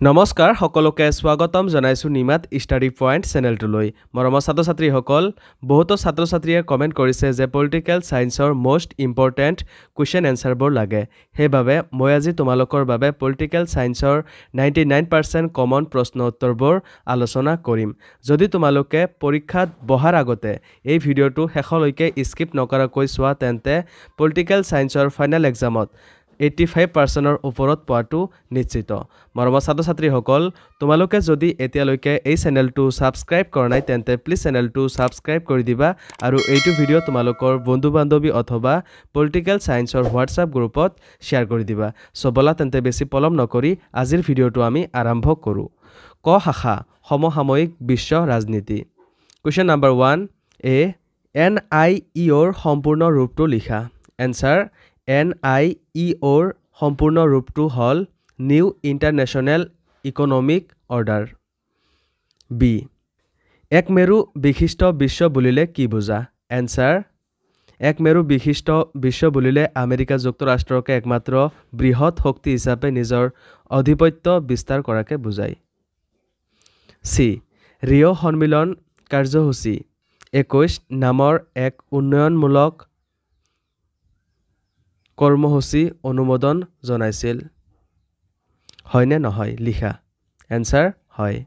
নমস্কাৰ সকলোকে স্বাগতম জনাইছো নিমাত ষ্টাডি পইণ্ট চেনেলটোলৈ মৰমৰ ছাত্ৰ-ছাত্ৰীসকল বহুতো ছাত্ৰ-ছাত্ৰীয়ে কমেণ্ট কৰিছে যে পলিটিকেল সায়েন্সৰ মোষ্ট ইম্পৰ্টেণ্ট কুৱেশ্যন এনসাৰবোৰ লাগে সেইবাবে মই আজি তোমালোকৰ বাবে পলিটিকেল সায়েন্সৰ 99% কমন প্ৰশ্ন উত্তৰবোৰ আলোচনা কৰিম যদি তোমালোকে পৰীক্ষাত বহাৰ আগতে এই ভিডিঅটো শেষলৈকে স্কিপ নকৰাকৈ চোৱা তেন্তে পলিটিকেল সায়েন্সৰ ফাইনেল এক্সামত 85%ৰ ওপৰত পোৱাটো নিশ্চিত মৰমৰ ছাত্ৰ-ছাত্ৰীসকল তোমালোকে যদি এতিয়ালৈকে এই চেনেলটো সাবস্ক্ৰাইব কৰা নাই তেন্তে প্লিজ চেনেলটো সাবস্ক্ৰাইব কৰি দিবা আৰু এইটো ভিডিঅ তোমালোকৰ বন্ধু-বান্ধৱী অথবা পলিটিকেল সায়েন্সৰ হোৱাটছআপ গ্ৰুপত শেয়াৰ কৰি দিবা সবলা তেন্তে বেছি পলম নকৰি আজিৰ ভিডিঅটো আমি আৰম্ভ কৰো ক শাখা সমসাময়িক বিশ্ব ৰাজনীতি কোৱেশ্চন নম্বৰ 1 এ NIEৰ সম্পূৰ্ণ ৰূপটো লিখা এনসাৰ NIEৰ সম্পূৰ্ণ ৰূপটো হল নিউ ইন্টাৰনেশ্যনেল ইকনমিক অৰ্ডাৰ বি এক মেৰু বিশিষ্ট বিশ্ব বুলিলে কি বুজা এনসাৰ এক মেৰু বিশিষ্ট বিশ্ব বুলিলে আমেৰিকা যুক্তৰাষ্ট্ৰকে একমাত্ৰ বৃহৎ শক্তি হিচাপে নিজৰ অধিপত্য বিস্তাৰ কৰাকে বুজায় সি ৰিঅ সন্মিলন কাৰ্যসূচী 21 নামৰ এক উন্নয়নমূলক কৰ্মসূচী অনুমোদন জনাইছিল হয়নে নহয় লিখা এনসাৰ হয়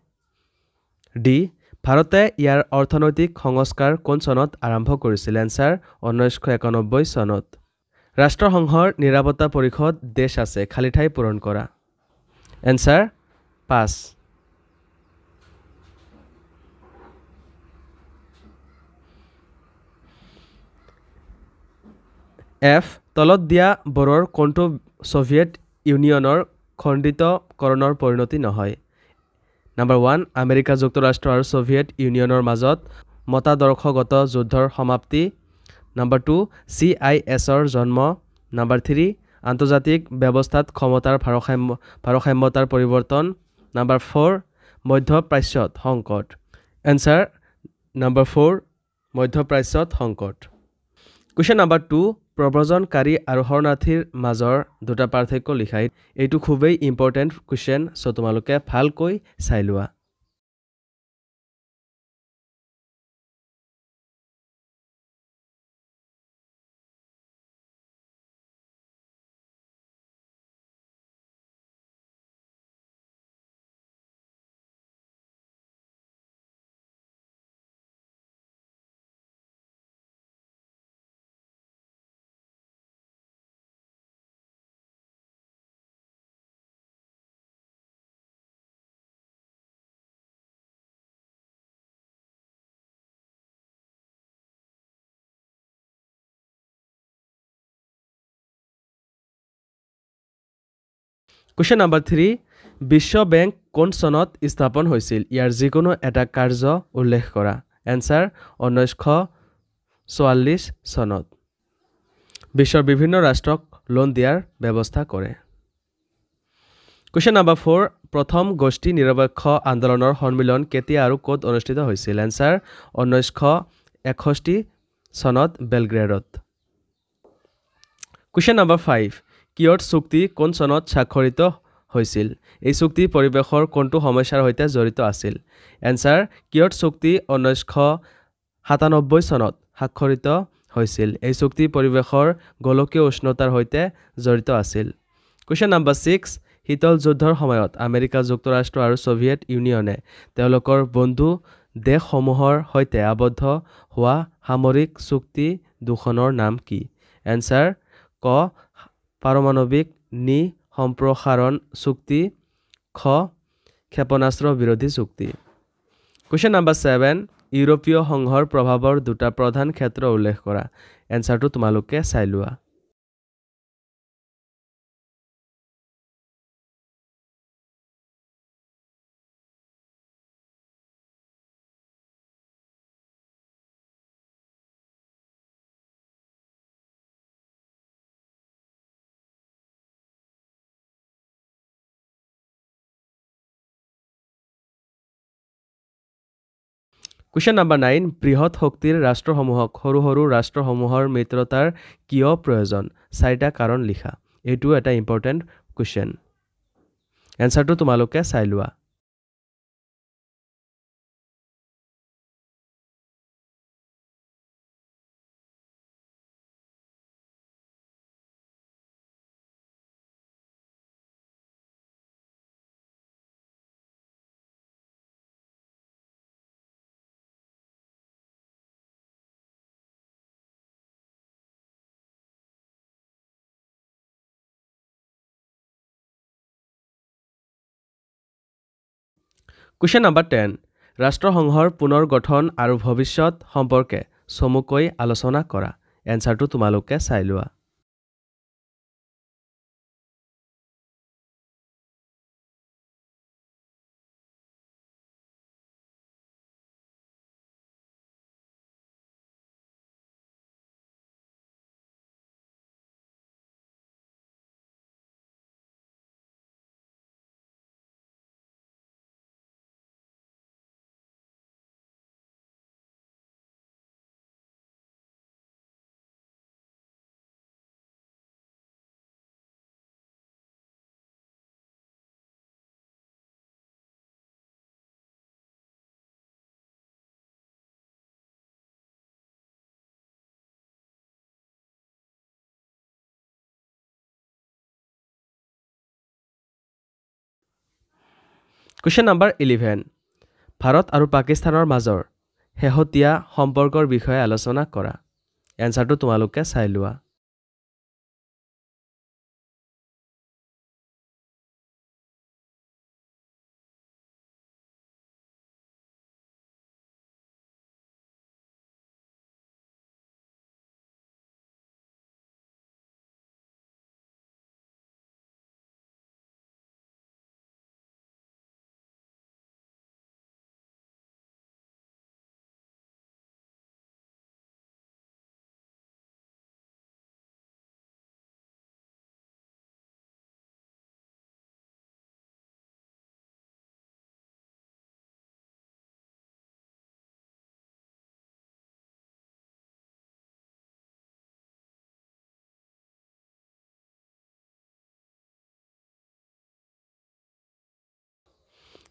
ডি ভাৰতে ইয়াৰ অৰ্থনৈতিক সংস্কাৰ কোন চনত আৰম্ভ কৰিছিল এনসাৰ 1991 চনত ৰাষ্ট্ৰসংঘৰ নিৰাপত্তা পৰিষদ দেশ আছে খালি ঠাই পূৰণ কৰা এনসাৰ 5 এফ তলত দিয়া বৰৰ কোনটো সোভিয়েট ইউনিয়নৰ খণ্ডিতকৰণৰ পৰিণতি নহয় নম্বৰ 1 আমেৰিকা যুক্তৰাষ্ট্ৰ আৰু সোভিয়েট ইউনিয়নৰ মাজত মতাদৰ্শগত যুদ্ধৰ সমাপ্তি নম্বৰ 2 CISৰ জন্ম নম্বৰ 3 আন্তৰ্জাতিক ব্যৱস্থাত ক্ষমতাৰ ভাৰসাম্যতাৰ পৰিৱৰ্তন নম্বৰ 4 মধ্যপ্ৰাচ্যত সংকট এনসাৰ নম্বৰ 4 মধ্যপ্ৰাচ্যত সংকট কোৱেশ্চন নম্বৰ 2 প্ৰব্ৰজনকাৰী আৰু শৰণাৰ্থীৰ মাজৰ দুটা পাৰ্থক্য লিখাই এইটো খুবেই ইম্পৰ্টেণ্ট কুৱেশ্চন সো তোমালোকে ভালকৈ চাই লোৱা কোৱেশ্চন নম্বৰ 3 বিশ্ব বেংক কোন চনত স্থাপন হৈছিল ইয়াৰ যিকোনো এটা কাৰ্য উল্লেখ কৰা এনসাৰ 1944 চনত বিশ্বৰ বিভিন্ন ৰাষ্ট্ৰক লোন দিয়াৰ ব্যৱস্থা কৰে কোৱেশ্চন নম্বৰ 4 প্ৰথম গোষ্ঠী নিৰপেক্ষ আন্দোলনৰ সন্মিলন কেতিয়া আৰু ক'ত অনুষ্ঠিত হৈছিল এনসাৰ 1961 চনত বেলগ্ৰেডত কোৱেশ্চন নম্বৰ 5 কিয়ট চুক্তি কোন চনত স্বাক্ষৰিত হৈছিল এই চুক্তি পৰিৱেশৰ কোনটো সমস্যাৰ সৈতে জড়িত আছিল এনসাৰ কিয়ট চুক্তি 1997 চনত স্বাক্ষৰিত হৈছিল এই চুক্তি পৰিৱেশৰ গোলকীয় উষ্ণতাৰ সৈতে জড়িত আছিল কোৱেশ্চন নম্বৰ 6 শীতল যুদ্ধৰ সময়ত আমেৰিকা যুক্তৰাষ্ট্ৰ আৰু সোভিয়েট ইউনিয়নে তেওঁলোকৰ বন্ধু দেশসমূহৰ সৈতে আবদ্ধ হোৱা সামৰিক চুক্তি দুখনৰ নাম কি এনসাৰ ক পাৰমাণৱিক সম্প্ৰসাৰণ চুক্তি খ ক্ষেপণাস্ত্ৰ বিৰোধী চুক্তি কোৱেশ্চন নম্বৰ 7 ইউৰোপীয় সংঘৰ প্ৰভাৱৰ দুটা প্ৰধান ক্ষেত্ৰ উল্লেখ কৰা এনসাৰটো তোমালোকে চাই লোৱা কোৱেশ্চন নম্বৰ 9 বৃহৎ শক্তিৰ ৰাষ্ট্ৰসমূহক সৰু সৰু ৰাষ্ট্ৰসমূহৰ মিত্ৰতাৰ কিয় প্ৰয়োজন চাৰিটা কাৰণ লিখা এইটো এটা ইম্পৰ্টেণ্ট কুৱেশ্চন এনসাৰটো তোমালোকে চাই লোৱা Question number 10 ৰাষ্ট্ৰসংঘৰ পুনৰ গঠন আৰু ভৱিষ্যত সম্পৰ্কে চমুকৈ আলোচনা কৰা এনসাৰটো তোমালোকে চাই লোৱা Question number 11 ভাৰত আৰু পাকিস্তানৰ মাজৰ শেহতীয়া সম্পৰ্কৰ বিষয়ে আলোচনা কৰা এনসাৰটো তোমালোকে চাই লোৱা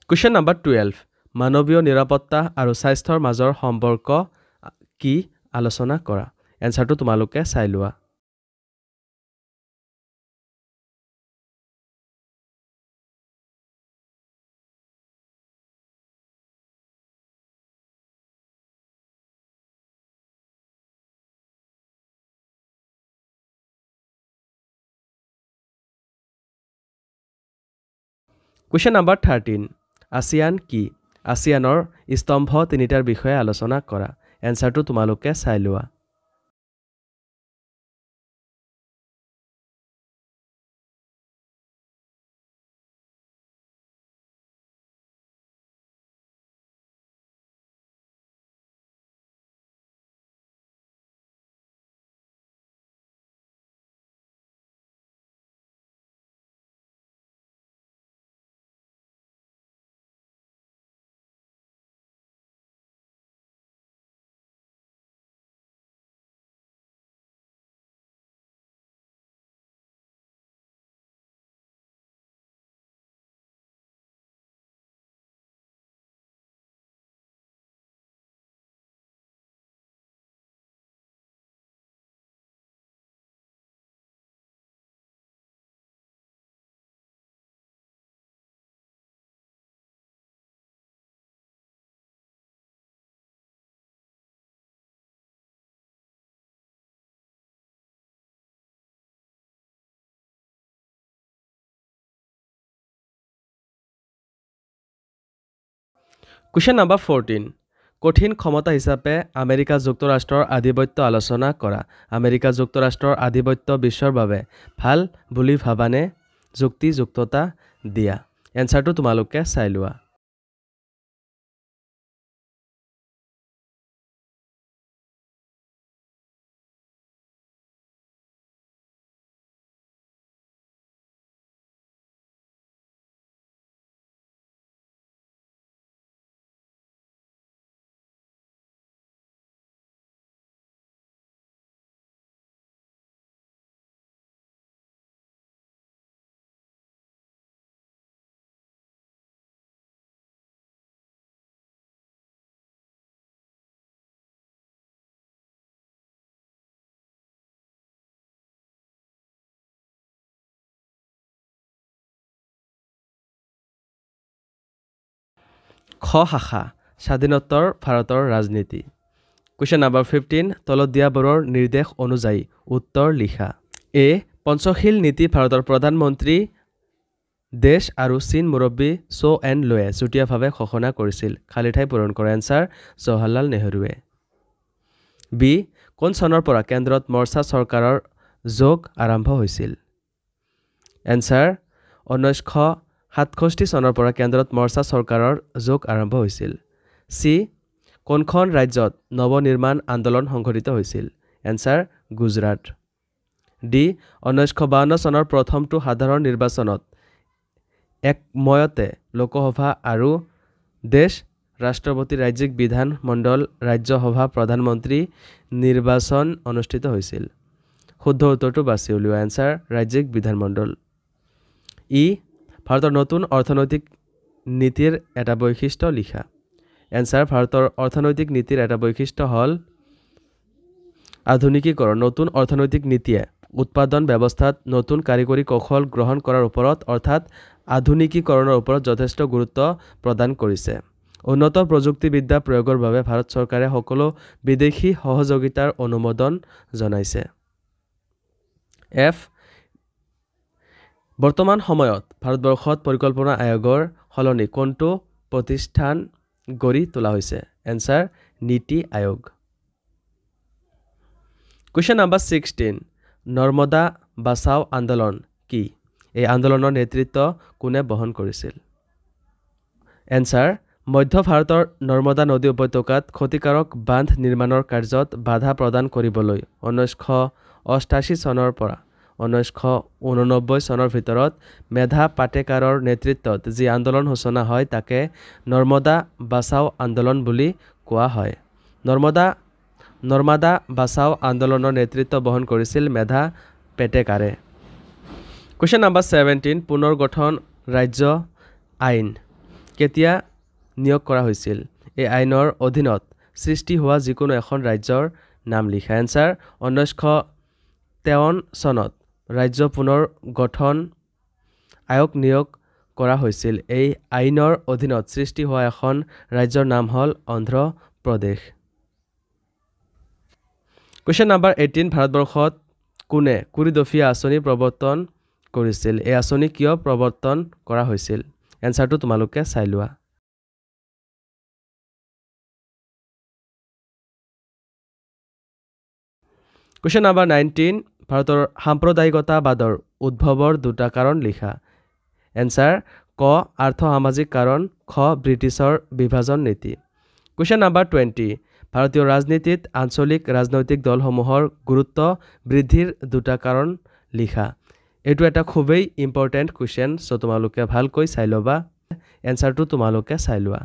Question number 12 মানৱীয় নিৰাপত্তা আৰু স্বাস্থ্যৰ মাজৰ সম্পৰ্ক কি আলোচনা কৰা এনসাৰটো তোমালোকে চাই লোৱা Question number 13 ASEAN কি ASEANৰ স্তম্ভ তিনিটাৰ বিষয়ে আলোচনা কৰা এনসাৰটো তোমালোকে চাই লোৱা Question number 14 কঠিন ক্ষমতা হিচাপে আমেৰিকা যুক্তৰাষ্ট্ৰৰ আধিপত্য আলোচনা কৰা আমেৰিকা যুক্তৰাষ্ট্ৰৰ আধিপত্য বিশ্বৰ বাবে ভাল বুলি ভাবানে যুক্তিযুক্ততা দিয়া এনসাৰটো তোমালোকে চাই লোৱা খ শাখা স্বাধীনোত্তৰ ভাৰতৰ ৰাজনীতি। কুৱেশ্যন নম্বৰ 15 তলত দিয়াবোৰৰ নিৰ্দেশ অনুযায়ী উত্তৰ লিখা। এ পঞ্চশীল নীতি ভাৰতৰ প্ৰধানমন্ত্ৰী দেশ আৰু চীন মুৰব্বী চ' এন লয়ে যুটীয়াভাৱে ঘোষণা কৰিছিল। খালী ঠাই পূৰণ কৰা। এনচাৰ জৱাহৰলাল নেহৰুৱে। বি কোন চনৰ পৰা কেন্দ্ৰত মৰ্চা চৰকাৰৰ যোগ আৰম্ভ হৈছিল? এনচাৰ 1967 চনৰ পৰা কেন্দ্ৰত মৰ্চা চৰকাৰৰ যোগ আৰম্ভ হৈছিল। চি কোনখন ৰাজ্যত নৱনিৰ্মাণ আন্দোলন সংঘটিত হৈছিল? এনচাৰ গুজৰাট। ডি 1952 চনৰ প্ৰথমটো সাধাৰণ নিৰ্বাচনত একময়তে লোকসভা আৰু দেশ ৰাষ্ট্ৰপতি ৰাজ্যিক বিধান মণ্ডল ৰাজ্যসভা প্ৰধানমন্ত্ৰী নিৰ্বাচন অনুষ্ঠিত হৈছিল। শুদ্ধ উত্তৰটো বাছি উলিওৱা। এনচাৰ ৰাজ্যিক বিধানমণ্ডল। ই ভাৰতৰ নতুন অৰ্থনৈতিক নীতিৰ এটা বৈশিষ্ট্য লিখা। এনচাৰ ভাৰতৰ অৰ্থনৈতিক নীতিৰ এটা বৈশিষ্ট্য হ'ল আধুনিকীকৰণ। নতুন অৰ্থনৈতিক নীতিয়ে উৎপাদন ব্যৱস্থাত নতুন কাৰিকৰী কৌশল গ্ৰহণ কৰাৰ ওপৰত অৰ্থাৎ আধুনিকীকৰণৰ ওপৰত যথেষ্ট গুৰুত্ব প্ৰদান কৰিছে। উন্নত প্ৰযুক্তিবিদ্যা প্ৰয়োগৰ বাবে ভাৰত চৰকাৰে সকলো বিদেশী সহযোগিতাৰ অনুমোদন জনাইছে। এফ বৰ্তমান সময়ত ভাৰতবৰ্ষত পৰিকল্পনা আয়োগৰ সলনি কোনটো প্ৰতিষ্ঠান গঢ়ি তোলা হৈছে? এনচাৰ নীতি আয়োগ। কুৱেশ্যন নম্বৰ 16 নৰ্মদা বাচাও আন্দোলন কি? এই আন্দোলনৰ নেতৃত্ব কোনে বহন কৰিছিল? এনচাৰ মধ্য ভাৰতৰ নৰ্মদা নদী উপত্যকাত ক্ষতিকাৰক বান্ধ নিৰ্মাণৰ কাৰ্যত বাধা প্ৰদান কৰিবলৈ 1988 চনৰ পৰা 1989 চনৰ ভিতৰত মেধা পাটেকাৰৰ নেতৃত্বত যি আন্দোলন সূচনা হয় তাকে নৰ্মদা বাচাও আন্দোলন বুলি কোৱা হয়। নৰ্মদা বাচাও আন্দোলনৰ নেতৃত্ব বহন কৰিছিল মেধা পেটেকাৰে। কুৱেশ্যন নম্বৰ 17 পুনৰ গঠন ৰাজ্য আইন কেতিয়া নিয়োগ কৰা হৈছিল? এই আইনৰ অধীনত সৃষ্টি হোৱা যিকোনো এখন ৰাজ্যৰ নাম লিখা। এনচাৰ 1953 চনত ৰাজ্য পুনৰ গঠন আয়োগ নিয়োগ কৰা হৈছিল। এই আইনৰ অধীনত সৃষ্টি হোৱা এখন ৰাজ্যৰ নাম হ'ল অন্ধ্ৰ প্ৰদেশ। কুৱেশ্যন নম্বৰ 18 ভাৰতবৰ্ষত কোনে কুৰিদফীয়া আঁচনি প্ৰৱৰ্তন কৰিছিল? এই আঁচনি কিয় প্ৰৱৰ্তন কৰা হৈছিল? এনচাৰটো তোমালোকে চাই লোৱা। কুৱেশ্যন নম্বৰ 19 ভাৰতৰ সাম্প্ৰদায়িকতাবাদৰ উদ্ভৱৰ দুটা কাৰণ লিখা। এনচাৰ ক আৰ্থ সামাজিক কাৰণ, খ ব্ৰিটিছৰ বিভাজন নীতি। কুৱেশ্যন নম্বৰ 20 ভাৰতীয় ৰাজনীতিত আঞ্চলিক ৰাজনৈতিক দলসমূহৰ গুৰুত্ব বৃদ্ধিৰ দুটা কাৰণ লিখা। এইটো এটা খুবেই ইম্পৰ্টেণ্ট কুৱেশ্যন, চ' তোমালোকে ভালকৈ চাই ল'বা। এনচাৰটো তোমালোকে চাই লোৱা।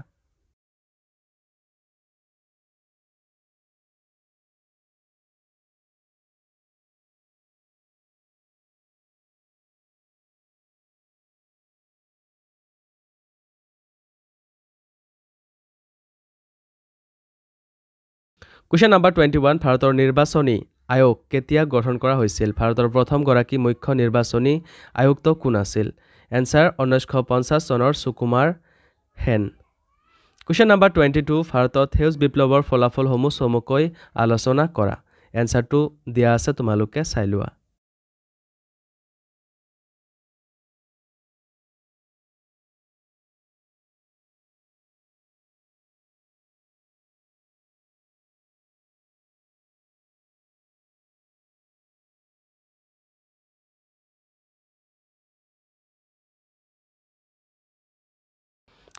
কুৱেশ্যন নম্বৰ 21 ভাৰতৰ নিৰ্বাচনী আয়োগ কেতিয়া গঠন কৰা হৈছিল? ভাৰতৰ প্ৰথমগৰাকী মুখ্য নিৰ্বাচনী আয়ুক্ত কোন আছিল? এনচাৰ 1950 চনৰ সুকুমাৰ সেন। কুৱেশ্যন নম্বৰ 22 ভাৰতত সেউজ বিপ্লৱৰ ফলাফলসমূহ চমুকৈ আলোচনা কৰা। এনচাৰটো দিয়া আছে, তোমালোকে চাই লোৱা।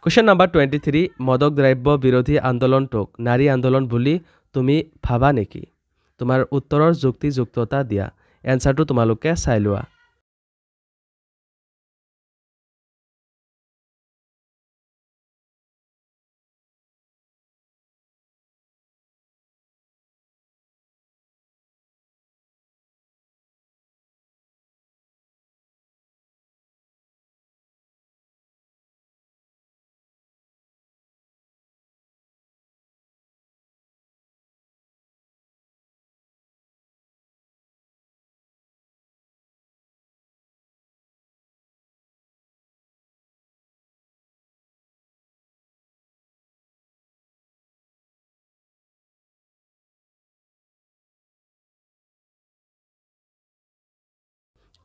কুৱেশ্যন নম্বৰ 23 মাদক দ্ৰব্য বিৰোধী আন্দোলনটোক নাৰী আন্দোলন বুলি তুমি ভাবা নেকি? তোমাৰ উত্তৰৰ যুক্তিযুক্ততা দিয়া। এনচাৰটো তোমালোকে চাই লোৱা।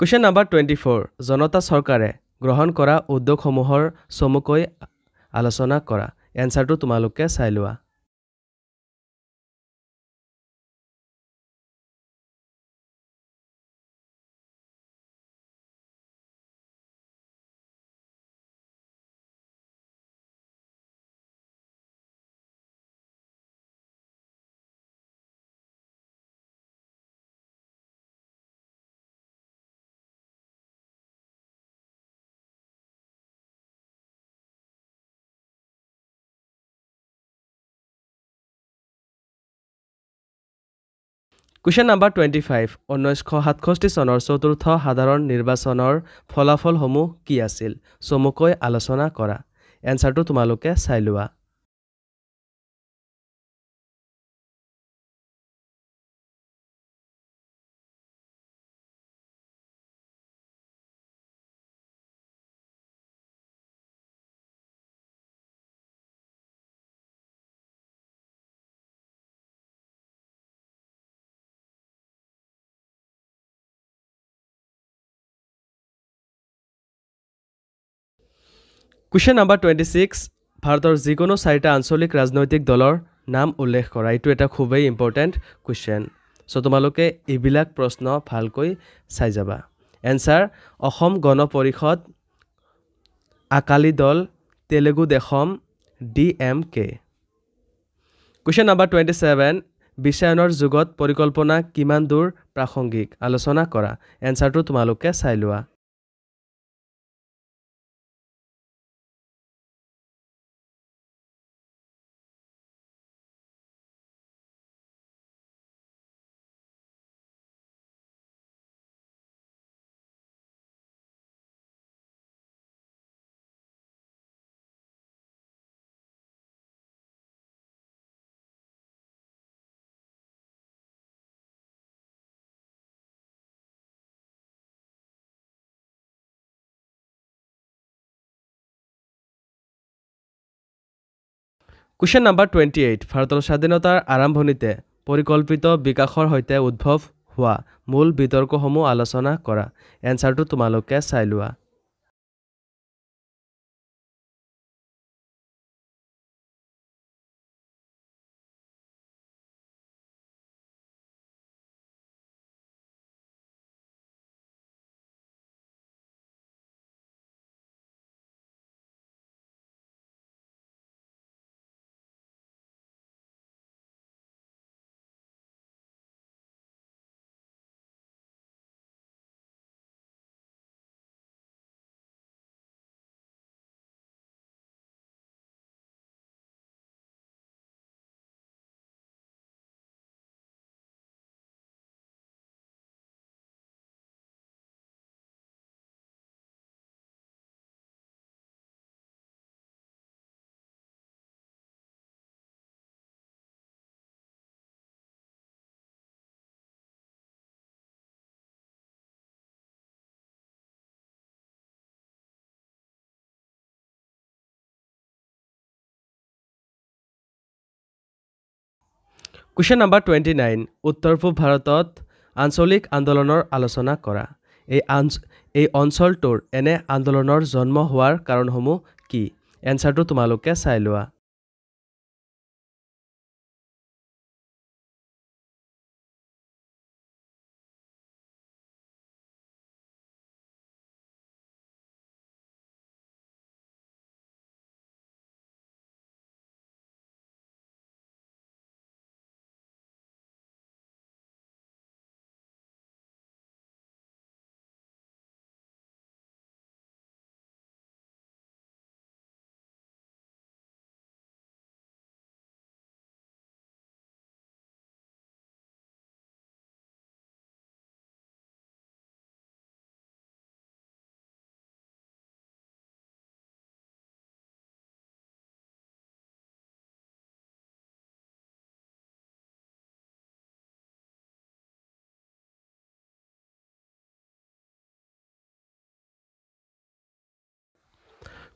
কুৱেশ্যন নম্বৰ 24 জনতা চৰকাৰে গ্ৰহণ কৰা উদ্যোগসমূহৰ চমুকৈ আলোচনা কৰা এনসাৰটো তোমালোকে চাই লোৱা কুৱেশ্যন নম্বৰ 25 1967 চনৰ চতুৰ্থ সাধাৰণ নিৰ্বাচনৰ ফলাফলসমূহ কি আছিল চমুকৈ আলোচনা কৰা এনসাৰটো তোমালোকে চাই লোৱা কুৱেশ্যন নম্বৰ 26 ভাৰতৰ যিকোনো চাৰিটা আঞ্চলিক ৰাজনৈতিক দলৰ নাম উল্লেখ কৰা এইটো এটা খুবেই ইম্পৰ্টেণ্ট কুৱেশ্যন চ' তোমালোকে এইবিলাক প্ৰশ্ন ভালকৈ চাই যাবা answer Asom Gana Parishad Akali Dal Telugu Desam DMK question number 27 বিশ্বায়নৰ যুগত পৰিকল্পনা কিমান দূৰ প্ৰাসংগিক আলোচনা কৰা এনসাৰটো তোমালোকে চাই লোৱা কুৱেশ্যন নম্বৰ 28 ভাৰতৰ স্বাধীনতাৰ আৰম্ভণিতে পৰিকল্পিত বিকাশৰ সৈতে উদ্ভৱ হোৱা মূল বিতৰ্কসমূহ আলোচনা কৰা এনসাৰটো তোমালোকে চাই লোৱা কুৱেশ্যন নম্বৰ 29 উত্তৰ পূব ভাৰতত আঞ্চলিক আন্দোলনৰ আলোচনা কৰা এই অঞ্চলটোৰ এনে আন্দোলনৰ জন্ম হোৱাৰ কাৰণসমূহ কি এনসাৰটো তোমালোকে চাই লোৱা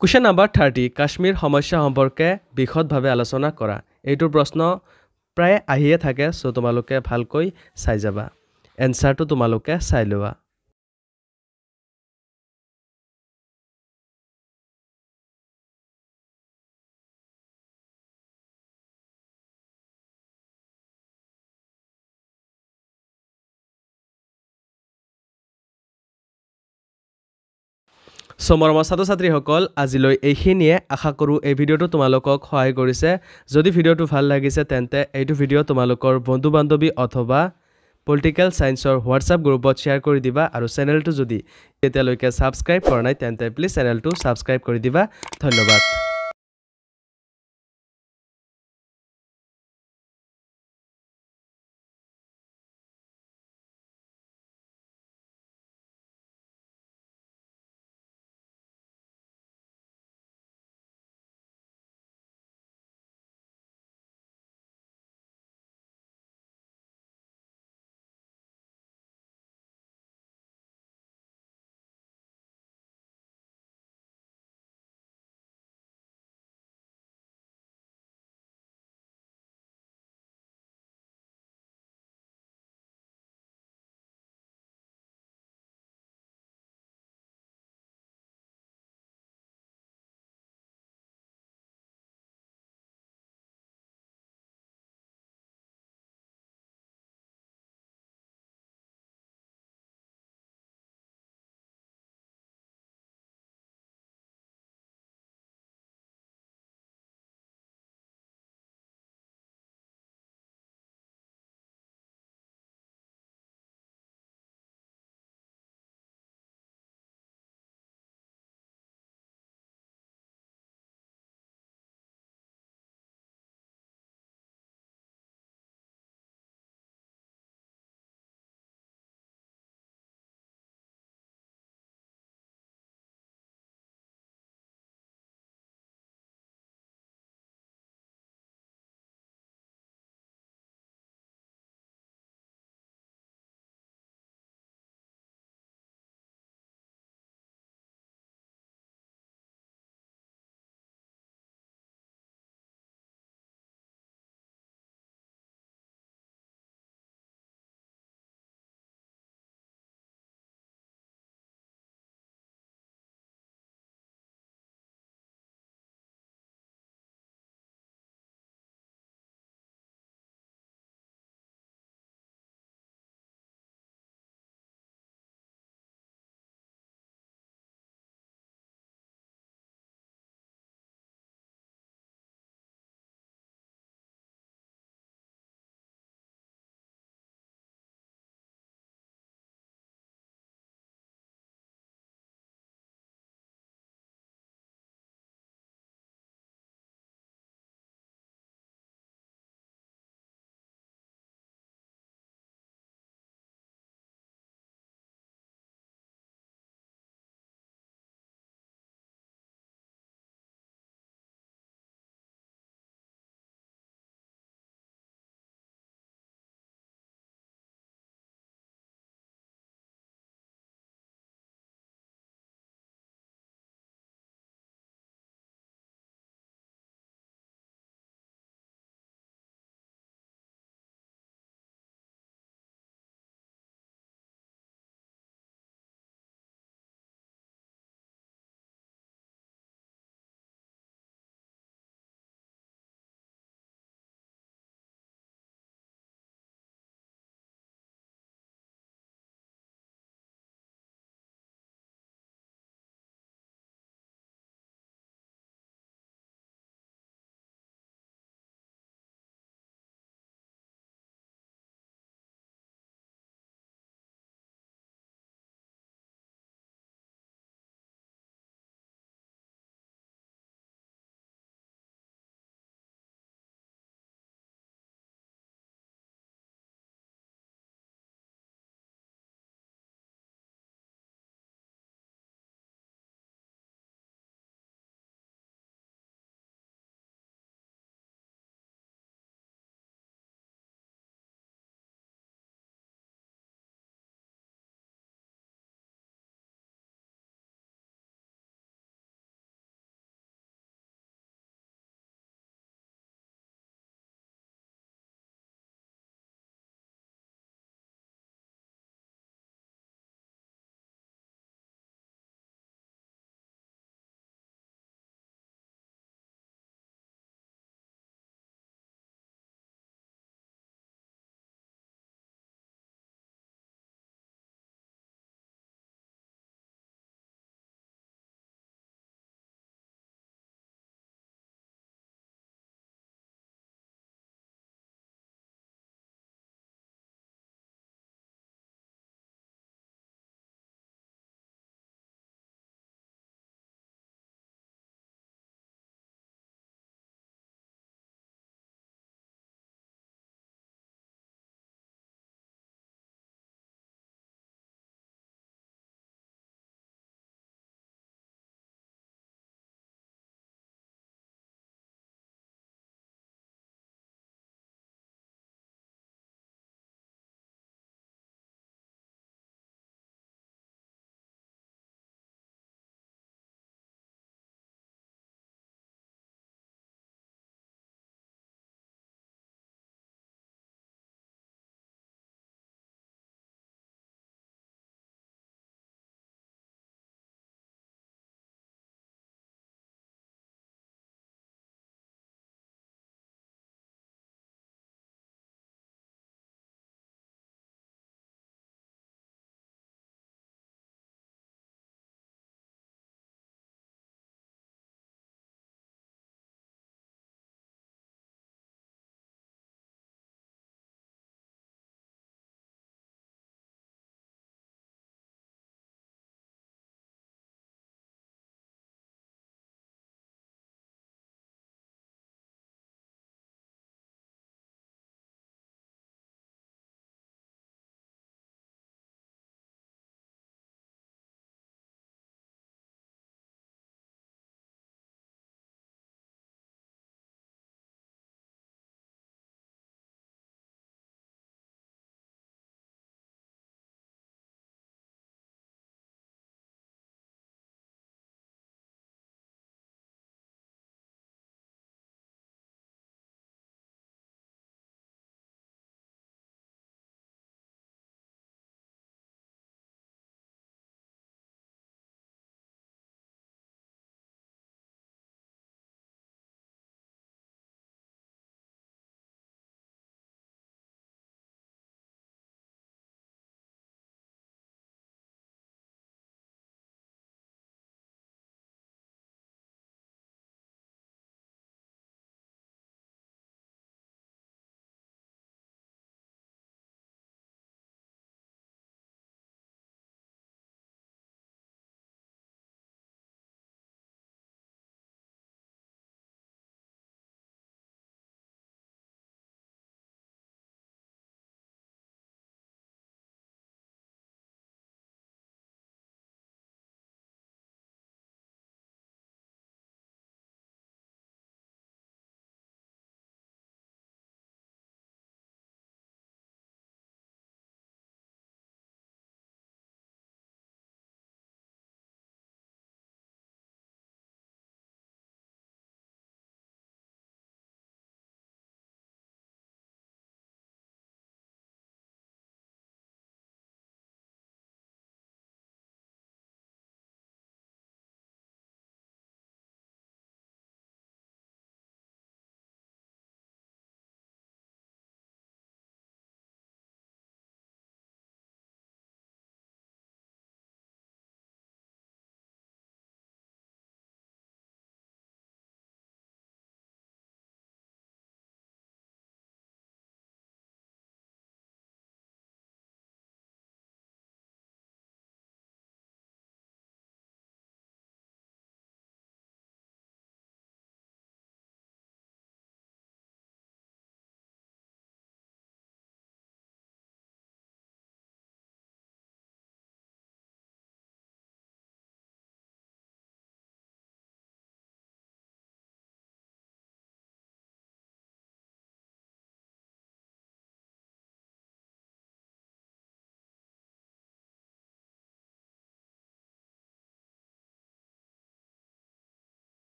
কুৱেশ্যন নম্বৰ 30 কাশ্মীৰ সমস্যা সম্পৰ্কে বিশদভাৱে আলোচনা কৰা এইটোৰ প্ৰশ্ন প্ৰায় আহিয়ে থাকে চ' তোমালোকে ভালকৈ চাই যাবা এনসাৰটো তোমালোকে চাই লোৱা সো মৰমৰ ছাত্ৰ ছাত্ৰীসকল আজিলৈ এইখিনিয়ে আশা কৰোঁ এই ভিডিঅ'টো তোমালোকক সহায় কৰিছে যদি ভিডিঅ'টো ভাল লাগিছে তেন্তে এইটো ভিডিঅ' তোমালোকৰ বন্ধু বান্ধৱী অথবা পলিটিকেল সায়েন্সৰ হোৱাটছআপ গ্ৰুপত শ্বেয়াৰ কৰি দিবা আৰু চেনেলটো যদি এতিয়ালৈকে সাবস্ক্ৰাইব কৰা নাই তেন্তে প্লিজ চেনেলটো সাবস্ক্ৰাইব কৰি দিবা ধন্যবাদ